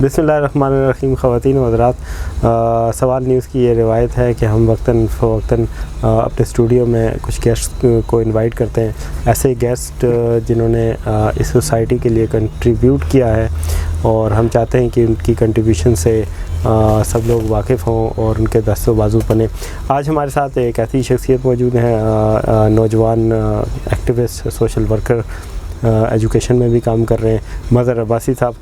बिस्मिल्लाहिर्रहमानिर्रहीम। ख़वातीन व हज़रात, सवाल न्यूज़ की ये रिवायत है कि हम वक्तन फ़वक्तन अपने स्टूडियो में कुछ गेस्ट को इनवाइट करते हैं, ऐसे गेस्ट जिन्होंने इस सोसाइटी के लिए कंट्रीब्यूट किया है और हम चाहते हैं कि उनकी कंट्रीब्यूशन से सब लोग वाकिफ़ हों और उनके दस्तों बाजू बने। आज हमारे साथ एक ऐसी शख्सियत मौजूद है, नौजवान एक्टिविस्ट, सोशल वर्कर, एजुकेशन में भी काम कर रहे हैं, मज़हर अब्बासी साहब।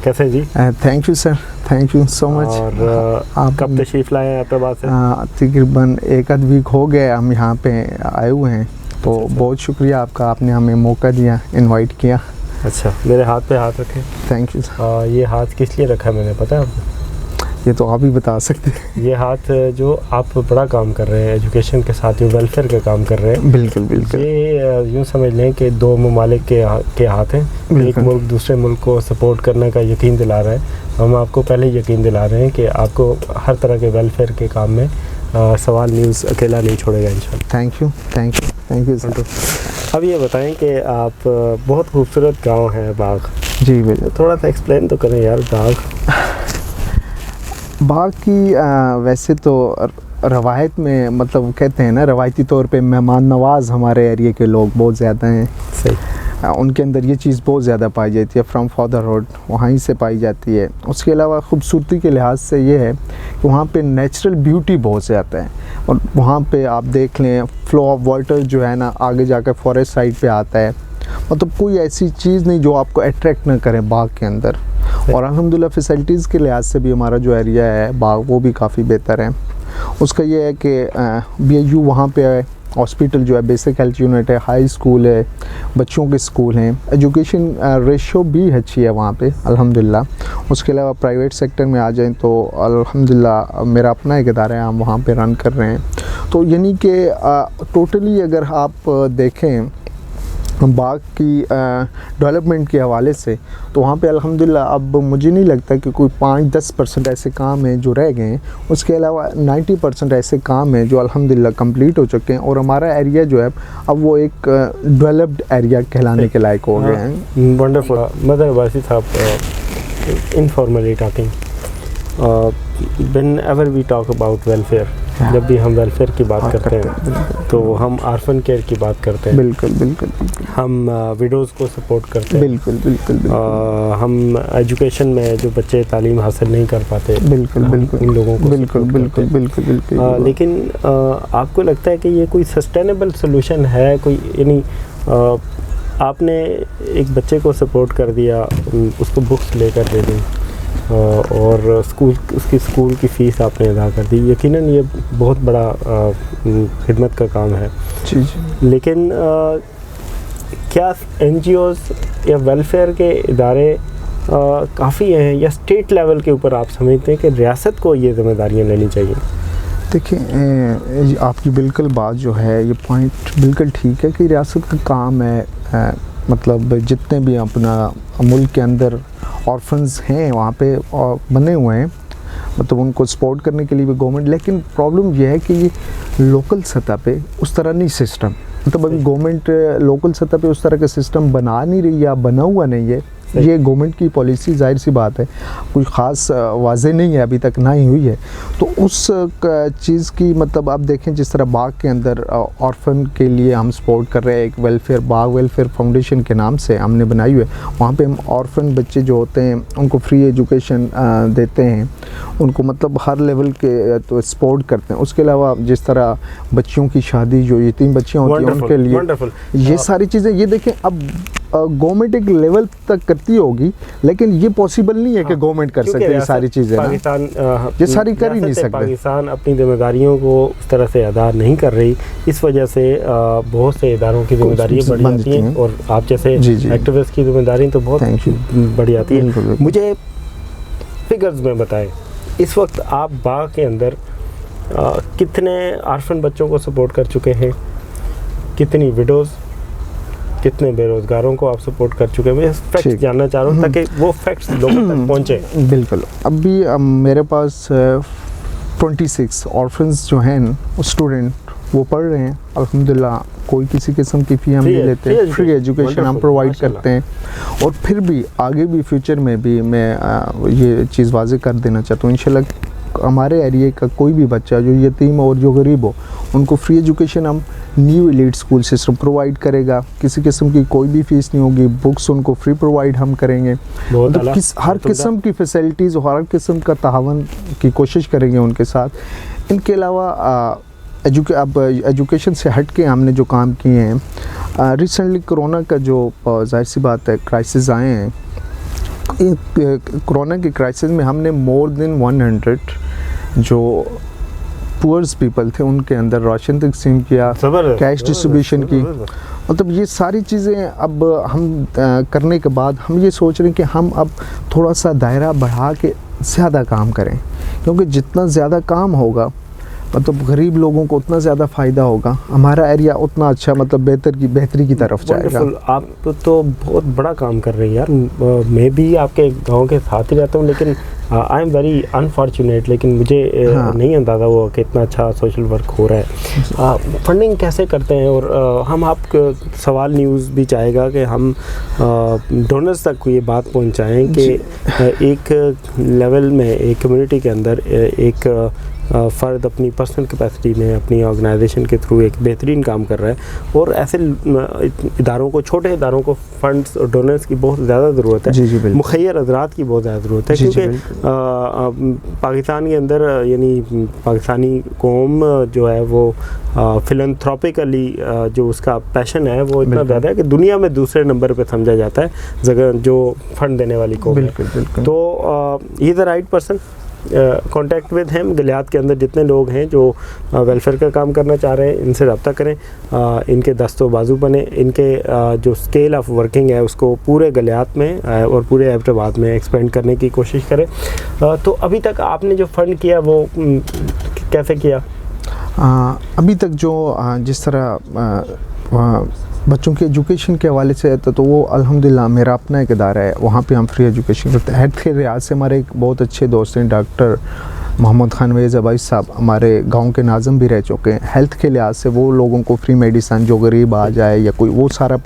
कैसे जी? Thank you sir, thank you so much. और आप कब तशरीफ़ लाए हैं अहमदाबाद से? तकरीबन एक आध वीक हो गया हम यहाँ पे आए हुए हैं, तो बहुत शुक्रिया आपका, आपने हमें मौका दिया, इनवाइट किया। अच्छा, मेरे हाथ पे हाथ रखें। Thank you sir. ये हाथ किस लिए रखा है मैंने, पता है आपको? ये तो आप ही बता सकते हैं। ये हाथ जो आप बड़ा काम कर रहे हैं, एजुकेशन के साथ ही वेलफेयर का काम कर रहे हैं। बिल्कुल बिल्कुल। ये यूँ समझ लें कि दो ममालिक के हाथ हैं। एक मुल्क दूसरे मुल्क को सपोर्ट करने का यकीन दिला रहा है। हम आपको पहले ही यकीन दिला रहे हैं कि आपको हर तरह के वेलफेयर के काम में सवाल न्यूज़ अकेला नहीं छोड़ेगा इंशाल्लाह। Thank you, thank you, thank you sir. अब ये बताएं कि आप बहुत खूबसूरत गाँव है बाग। जी बिल्कुल। थोड़ा सा एक्सप्लेन तो करें यार बाग की वैसे तो रवायत में, मतलब कहते हैं ना, रवायती तौर पे मेहमान नवाज हमारे एरिया के लोग बहुत ज़्यादा हैं। सही। उनके अंदर ये चीज़ बहुत ज़्यादा पाई जाती है, फ्रॉम फादरहुड वहीं से पाई जाती है। उसके अलावा ख़ूबसूरती के लिहाज से ये है कि वहाँ पे नेचुरल ब्यूटी बहुत ज़्यादा है, और वहाँ पे आप देख लें फ्लो ऑफ वाटर जो है ना, आगे जाकर फॉरेस्ट साइड पे आता है। मतलब कोई ऐसी चीज़ नहीं जो आपको अट्रैक्ट ना करे बाग के अंदर। और अल्हम्दुलिल्लाह फैसिलिटीज़ के लिहाज से भी हमारा जो एरिया है बाग, वो भी काफ़ी बेहतर है। उसका ये है कि BHU वहाँ पे है, हॉस्पिटल जो है, बेसिक हेल्थ यूनिट है, हाई स्कूल है, बच्चों के स्कूल हैं, एजुकेशन रेशो भी अच्छी है वहाँ पे अल्हम्दुलिल्लाह। उसके अलावा प्राइवेट सेक्टर में आ जाएं तो अल्हम्दुलिल्लाह मेरा अपना एक इदारा है, हम वहाँ पे रन कर रहे हैं। तो यानी कि टोटली अगर आप देखें बाग की डेवलपमेंट के हवाले से, तो वहाँ पे अल्हम्दुलिल्लाह अब मुझे नहीं लगता कि कोई 5-10% ऐसे काम हैं जो रह गए हैं। उसके अलावा 90% ऐसे काम हैं जो अल्हम्दुलिल्लाह कंप्लीट हो चुके हैं, और हमारा एरिया जो है अब वो एक डेवलप्ड एरिया कहलाने के लायक हो गए हैं। Wonderful. Mazhar Abbasi sahab, informally talking, whenever we talk about welfare, जब भी हम वेलफेयर की बात करते हैं तो हम आर्फन केयर की बात करते हैं। बिल्कुल बिल्कुल। हम विडोज़ को सपोर्ट करते हैं। बिल्कुल बिल्कुल। हम एजुकेशन में जो बच्चे तालीम हासिल नहीं कर पाते, बिल्कुल बिल्कुल, उन लोगों को बिल्कुल बिल्कुल बिल्कुल बिल्कुल। लेकिन आपको लगता है कि ये कोई सस्टेनेबल सोल्यूशन है कोई? यानी आपने एक बच्चे को सपोर्ट कर दिया, उसको बुक्स लेकर दे दी और उसकी स्कूल की फ़ीस आपने अदा कर दी, यकीनन ये बहुत बड़ा खिदमत का काम है। जी जी। लेकिन क्या NGOs या वेलफेयर के इदारे काफ़ी हैं, या स्टेट लेवल के ऊपर आप समझते हैं कि रियासत को ये ज़िम्मेदारियाँ लेनी चाहिए? देखिए, आपकी बिल्कुल बात जो है, ये पॉइंट बिल्कुल ठीक है कि रियासत का काम है, मतलब जितने भी अपना मुल्क के अंदर ऑर्फन्स हैं वहाँ पे बने हुए हैं, मतलब उनको सपोर्ट करने के लिए भी गवर्नमेंट। लेकिन प्रॉब्लम यह है कि ये लोकल सतह पे उस तरह नहीं सिस्टम, मतलब अभी गवर्नमेंट लोकल सतह पे उस तरह का सिस्टम बना नहीं रही या बना हुआ नहीं है। ये गवर्नमेंट की पॉलिसी, जाहिर सी बात है, कोई ख़ास वाज़े नहीं है, अभी तक ना ही हुई है। तो उस चीज़ की, मतलब आप देखें जिस तरह बाग के अंदर ऑर्फन के लिए हम सपोर्ट कर रहे हैं, एक वेलफेयर, बाग वेलफेयर फाउंडेशन के नाम से हमने बनाई हुई है। वहाँ पे हम ऑर्फन बच्चे जो होते हैं उनको फ्री एजुकेशन देते हैं, उनको मतलब हर लेवल के तो सपोर्ट करते हैं। उसके अलावा जिस तरह बच्चियों की शादी, जो यतीम बच्चियाँ होती हैं उनके लिए ये सारी चीज़ें, ये देखें अब गवर्नमेंट एक लेवल तक करती होगी, लेकिन ये पॉसिबल नहीं है कि गवर्नमेंट कर सकते ये सारी चीज़ें। पाकिस्तान ये सारी कर ही नहीं सकते। पाकिस्तान अपनी जिम्मेदारियों को उस तरह से अदा नहीं कर रही, इस वजह से बहुत से इदारों की जिम्मेदारियाँ बढ़ जाती हैं, और आप जैसे एक्टिविस्ट की जिम्मेदारी तो बहुत बढ़ जाती है। मुझे फिगर्स में बताएं, इस वक्त आप बाग के अंदर कितने आर्फन बच्चों को सपोर्ट कर चुके हैं, कितनी विडोज़, कितने बेरोज़गारों को आप सपोर्ट कर चुके हैं? मैं फैक्ट्स जानना चाह रहा हूँ ताकि वो फैक्ट्स लोगों तक पहुँचे। बिल्कुल। अभी मेरे पास 26 ऑर्फन्स जो हैं स्टूडेंट वो पढ़ रहे हैं अल्हम्दुलिल्लाह, कोई किसी किस्म की फ़ी हम नहीं लेते, फ्री एजुकेशन हम प्रोवाइड करते हैं। और फिर भी आगे भी फ्यूचर में भी मैं ये चीज़ वाज़ेह कर देना चाहता हूँ, इंशाल्लाह हमारे एरिया का कोई भी बच्चा जो यतीम और जो गरीब हो, उनको फ्री एजुकेशन हम new elite school system provide करेगा। किसी किस्म की कोई भी फ़ीस नहीं होगी, बुक्स उनको फ्री प्रोवाइड हम करेंगे। मतलब हर किस्म की फैसिलिटीज़ और हर किस्म का तावन की कोशिश करेंगे उनके साथ। इनके अलावा अब एजुकेशन से हट के हमने जो काम किए हैं, रिसेंटली कोरोना का जो जाहिर सी बात है क्राइसिस आए हैं, कोरोना के क्राइसिस में हमने मोर देन 100 जो पुअर्स पीपल थे उनके अंदर राशन तकसीम किया, कैश डिस्ट्रीब्यूशन की। मतलब ये सारी चीज़ें अब हम करने के बाद हम ये सोच रहे हैं कि हम अब थोड़ा सा दायरा बढ़ा के ज़्यादा काम करें, क्योंकि जितना ज़्यादा काम होगा मतलब गरीब लोगों को उतना ज़्यादा फ़ायदा होगा, हमारा एरिया उतना अच्छा मतलब बेहतरी की तरफ जाएगा। आप तो बहुत बड़ा काम कर रहे हैं यार। मैं भी आपके गांव के साथ ही रहता हूँ, लेकिन आई एम वेरी अनफॉर्चुनेट, लेकिन मुझे नहीं अंदाज़ा हुआ कि इतना अच्छा सोशल वर्क हो रहा है। फंडिंग कैसे करते हैं? और हम आप सवाल न्यूज़ भी चाहेगा कि हम डोनर्स तक ये बात पहुँचाएँ कि एक लेवल में एक कम्युनिटी के अंदर एक फ़र्द अपनी पर्सनल कैपेसिटी में अपनी ऑर्गेनाइजेशन के थ्रू एक बेहतरीन काम कर रहा है, और ऐसे इदारों को, छोटे इदारों को फंड्स और डोनर्स की बहुत ज़्यादा ज़रूरत है, मुखैर हज़रात की बहुत ज़्यादा ज़रूरत है, क्योंकि पाकिस्तान के अंदर यानी पाकिस्तानी कौम जो है वो फिलंथ्रोपिकली जो उसका पैशन है वो इतना ज़्यादा है कि दुनिया में दूसरे नंबर पे समझा जाता है जगह जो फंड देने वाली कौम है। तो ही the right person, contact with him. Galiyat के अंदर जितने लोग हैं जो वेलफेयर का काम करना चाह रहे हैं, इनसे रब्ता करें, इनके दस्तों बाजू बने, इनके जो स्केल ऑफ वर्किंग है उसको पूरे गलियात में और पूरे एबटाबाद में एक्सपेंड करने की कोशिश करें। तो अभी तक आपने जो फ़ंड किया वो कैसे किया? अभी तक जो जिस तरह बच्चों के एजुकेशन के हवाले से तो वो अल्हम्दुलिल्लाह मेरा अपना एक इदारा है, वहाँ पे हम फ्री एजुकेशन करते हैं। हेल्थ के लिहाज से हमारे एक बहुत अच्छे दोस्त हैं डॉक्टर मोहम्मद खान वेज़ अबाई साहब, हमारे गांव के नाज़म भी रह चुके हैं। हेल्थ के लिहाज से वो लोगों को फ्री मेडिसिन जो गरीब आ जाए या कोई, वो सारा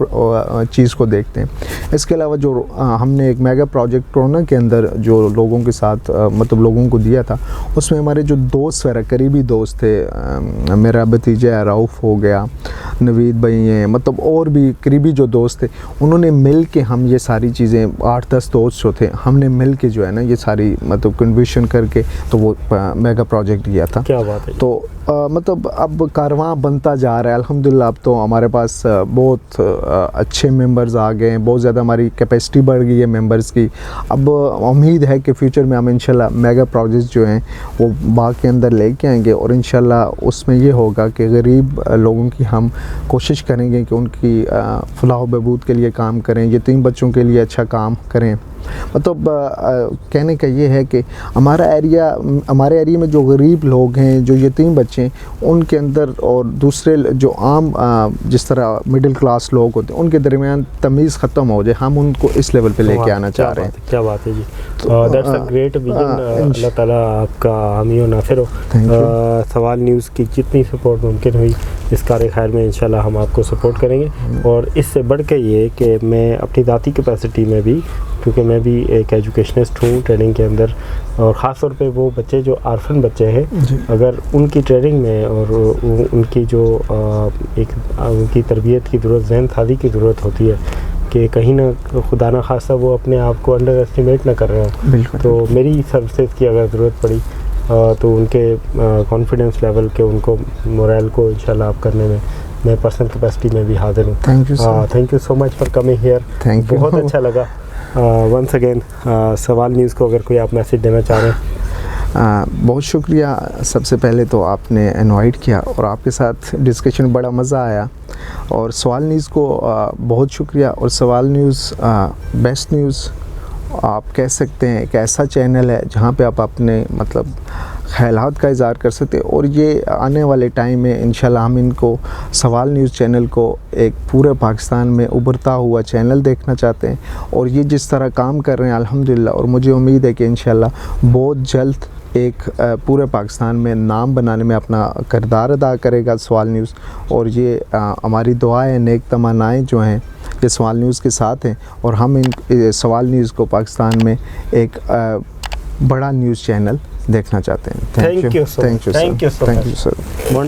चीज़ को देखते हैं। इसके अलावा जो हमने एक मेगा प्रोजेक्ट कोरोना के अंदर जो लोगों के साथ मतलब लोगों को दिया था, उसमें हमारे जो दोस्त वगैरह करीबी दोस्त थे, मेरा भतीजा रऊफ़ हो गया, नवीद भाई हैं, मतलब और भी करीबी जो दोस्त थे, उन्होंने मिल के हम ये सारी चीज़ें 8-10 दोस्त जो थे, हमने मिल के जो है ना ये सारी मतलब कंट्रीब्यूशन करके तो वो मेगा प्रोजेक्ट किया था। क्या बात है। तो मतलब अब कारवां बनता जा रहा है अल्हम्दुलिल्लाह। अब तो हमारे पास बहुत अच्छे मेंबर्स आ गए हैं, बहुत ज़्यादा हमारी कैपेसिटी बढ़ गई है मेंबर्स की। अब उम्मीद है कि फ्यूचर में हम इंशाल्लाह मेगा प्रोजेक्ट्स जो हैं वो बाग के अंदर लेके आएंगे, और इंशाल्लाह उसमें ये होगा कि गरीब लोगों की हम कोशिश करेंगे कि उनकी फलाह व बहबूद के लिए काम करें, यतीम बच्चों के लिए अच्छा काम करें। मतलब कहने का ये है कि हमारे एरिया में जो गरीब लोग हैं, जो यतीम बच्चे हैं, उनके अंदर और दूसरे जो आम जिस तरह मिडिल क्लास लोग होते हैं उनके दरमियान तमीज़ ख़त्म हो जाए, हम उनको इस लेवल पे लेके आना चाह रहे हैं। क्या बात है जी, दैट्स अ ग्रेट विजन। अल्लाह ताला आपका हामी और नाफिर हो। सवाल न्यूज़ की जितनी सपोर्ट मुमकिन हुई इस कार्य खैर में इंशाल्लाह हम आपको सपोर्ट करेंगे, और इससे बढ़ के ये कि मैं अपनी ज़ाती कैपेसिटी में भी, क्योंकि मैं भी एक एजुकेशनिस्ट हूँ ट्रेनिंग के अंदर, और ख़ास तौर पे वो बच्चे जो आर्फन बच्चे हैं, अगर उनकी ट्रेनिंग में और उनकी जो उनकी तरबियत की ज़रूरत, ज़हन साजी की ज़रूरत होती है कि कहीं ना खुदा ना खासा वो अपने आप को अंडर एस्टिमेट ना कर रहे हो, तो मेरी सर्विसेज की अगर ज़रूरत पड़ी तो उनके कॉन्फिडेंस लेवल के, उनको मोरल को इंशाल्लाह आप करने में मैं पर्सनल कैपेसिटी में भी हाजिर हूँ। Thank you so much for coming here. बहुत अच्छा लगा। वंस अगेन सवाल न्यूज़ को अगर कोई आप मैसेज देना चाह रहे हैं। बहुत शुक्रिया। सबसे पहले तो आपने इनवाइट किया और आपके साथ डिस्कशन बड़ा मज़ा आया, और सवाल न्यूज़ को बहुत शुक्रिया। और सवाल न्यूज़ बेस्ट न्यूज़ आप कह सकते हैं, एक ऐसा चैनल है जहाँ पे आप अपने मतलब ख्यालात का इज़हार कर सकते हैं। और ये आने वाले टाइम में इंशाल्लाह हम इनको सवाल न्यूज़ चैनल को एक पूरे पाकिस्तान में उभरता हुआ चैनल देखना चाहते हैं। और ये जिस तरह काम कर रहे हैं अल्हम्दुलिल्लाह, और मुझे उम्मीद है कि इंशाल्लाह बहुत जल्द एक पूरे पाकिस्तान में नाम बनाने में अपना किरदार अदा करेगा सवाल न्यूज़। और ये हमारी दुआएं, नेक तमन्नाएं जो हैं ये सवाल न्यूज़ के साथ हैं, और हम इन सवाल न्यूज़ को पाकिस्तान में एक बड़ा न्यूज़ चैनल देखना चाहते हैं। Thank you so much. Thank you sir.